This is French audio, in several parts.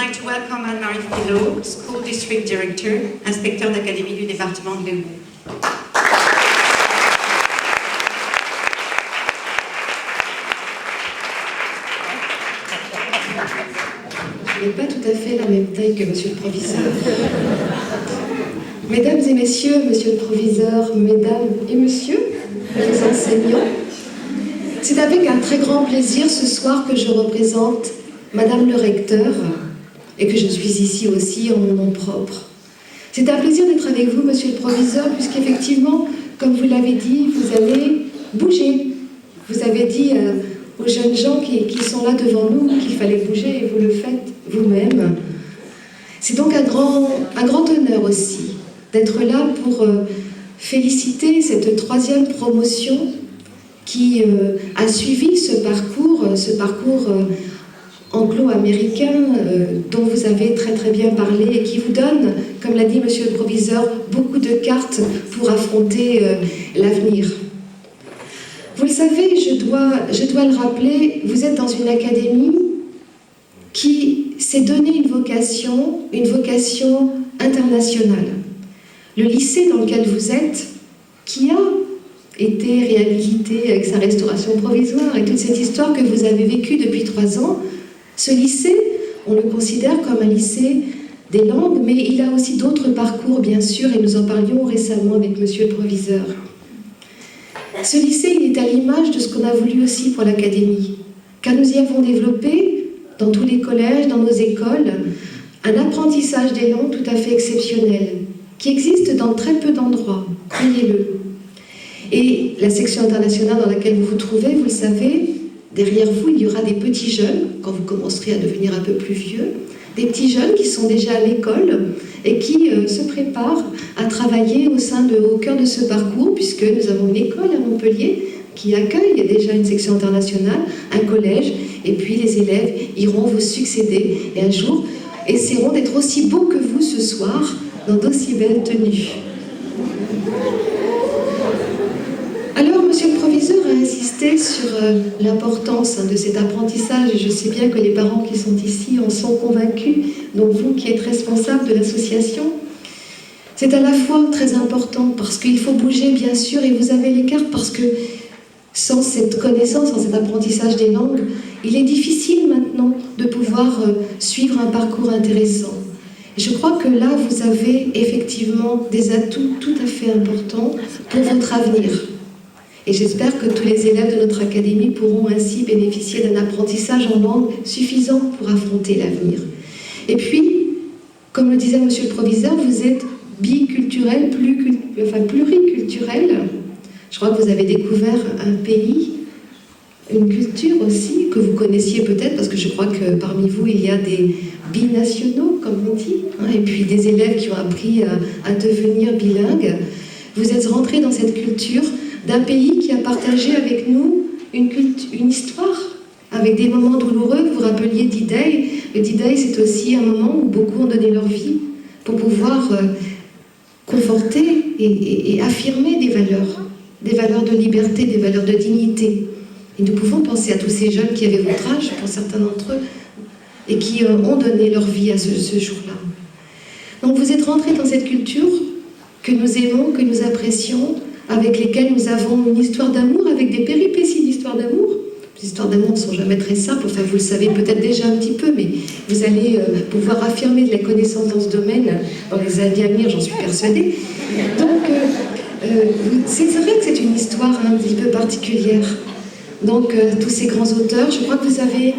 like to welcome Anne-Marie Filot, School District Director, inspecteur d'académie du département de l'Hérault. Je n'ai pas tout à fait la même taille que monsieur le proviseur. Mesdames et messieurs, monsieur le proviseur, mesdames et messieurs, les enseignants, c'est avec un très grand plaisir ce soir que je représente madame le recteur et que je suis ici aussi en mon nom propre. C'est un plaisir d'être avec vous, monsieur le proviseur, puisqu'effectivement, comme vous l'avez dit, vous allez bouger. Vous avez dit aux jeunes gens qui sont là devant nous qu'il fallait bouger et vous le faites vous-même. C'est donc un grand honneur aussi d'être là pour féliciter cette 3e promotion qui a suivi ce parcours anglo-américain dont vous avez très très bien parlé et qui vous donne, comme l'a dit monsieur le proviseur, beaucoup de cartes pour affronter l'avenir. Vous le savez, je dois le rappeler, vous êtes dans une académie qui s'est donné une vocation internationale. Le lycée dans lequel vous êtes, qui a été réhabilité avec sa restauration provisoire et toute cette histoire que vous avez vécue depuis 3 ans, ce lycée, on le considère comme un lycée des langues, mais il a aussi d'autres parcours, bien sûr, et nous en parlions récemment avec monsieur le proviseur. Ce lycée, il est à l'image de ce qu'on a voulu aussi pour l'académie, car nous y avons développé, dans tous les collèges, dans nos écoles, un apprentissage des langues tout à fait exceptionnel, qui existe dans très peu d'endroits, croyez-le. Et la section internationale dans laquelle vous vous trouvez, vous le savez, derrière vous, il y aura des petits jeunes, quand vous commencerez à devenir un peu plus vieux, des petits jeunes qui sont déjà à l'école et qui se préparent à travailler au cœur de ce parcours, puisque nous avons une école à Montpellier qui accueille déjà une section internationale, un collège, et puis les élèves iront vous succéder et un jour essaieront d'être aussi beaux que vous ce soir dans d'aussi belles tenues. Alors, monsieur le proviseur a insisté sur l'importance de cet apprentissage, et je sais bien que les parents qui sont ici en sont convaincus, donc vous qui êtes responsable de l'association, c'est à la fois très important parce qu'il faut bouger bien sûr, et vous avez les cartes parce que sans cette connaissance, sans cet apprentissage des langues, il est difficile maintenant de pouvoir suivre un parcours intéressant. Et je crois que là, vous avez effectivement des atouts tout à fait importants pour votre avenir. Et j'espère que tous les élèves de notre académie pourront ainsi bénéficier d'un apprentissage en langue suffisant pour affronter l'avenir. Et puis, comme le disait monsieur le proviseur, vous êtes biculturel, pluriculturel. Je crois que vous avez découvert un pays, une culture aussi, que vous connaissiez peut-être, parce que je crois que parmi vous, il y a des binationaux, comme on dit, et puis des élèves qui ont appris à devenir bilingues. Vous êtes rentrés dans cette culture d'un pays qui a partagé avec nous une histoire, avec des moments douloureux. Vous vous rappeliez D-Day. Le D-Day, c'est aussi un moment où beaucoup ont donné leur vie pour pouvoir conforter et affirmer des valeurs de liberté, des valeurs de dignité. Et nous pouvons penser à tous ces jeunes qui avaient votre âge, pour certains d'entre eux, et qui ont donné leur vie à ce jour-là. Donc vous êtes rentrés dans cette culture que nous aimons, que nous apprécions, avec lesquels nous avons une histoire d'amour, avec des péripéties d'histoire d'amour. Les histoires d'amour ne sont jamais très simples, enfin vous le savez peut-être déjà un petit peu, mais vous allez pouvoir affirmer de la connaissance dans ce domaine dans les années à venir, j'en suis persuadée. Donc, c'est vrai que c'est une histoire un petit peu particulière. Donc, tous ces grands auteurs, je crois que vous avez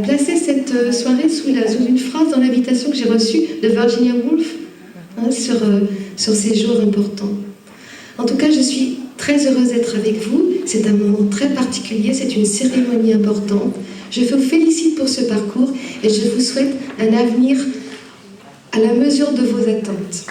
placé cette soirée sous une phrase dans l'invitation que j'ai reçue de Virginia Woolf sur ces jours importants. En tout cas, je suis très heureuse d'être avec vous. C'est un moment très particulier, c'est une cérémonie importante. Je vous félicite pour ce parcours et je vous souhaite un avenir à la mesure de vos attentes.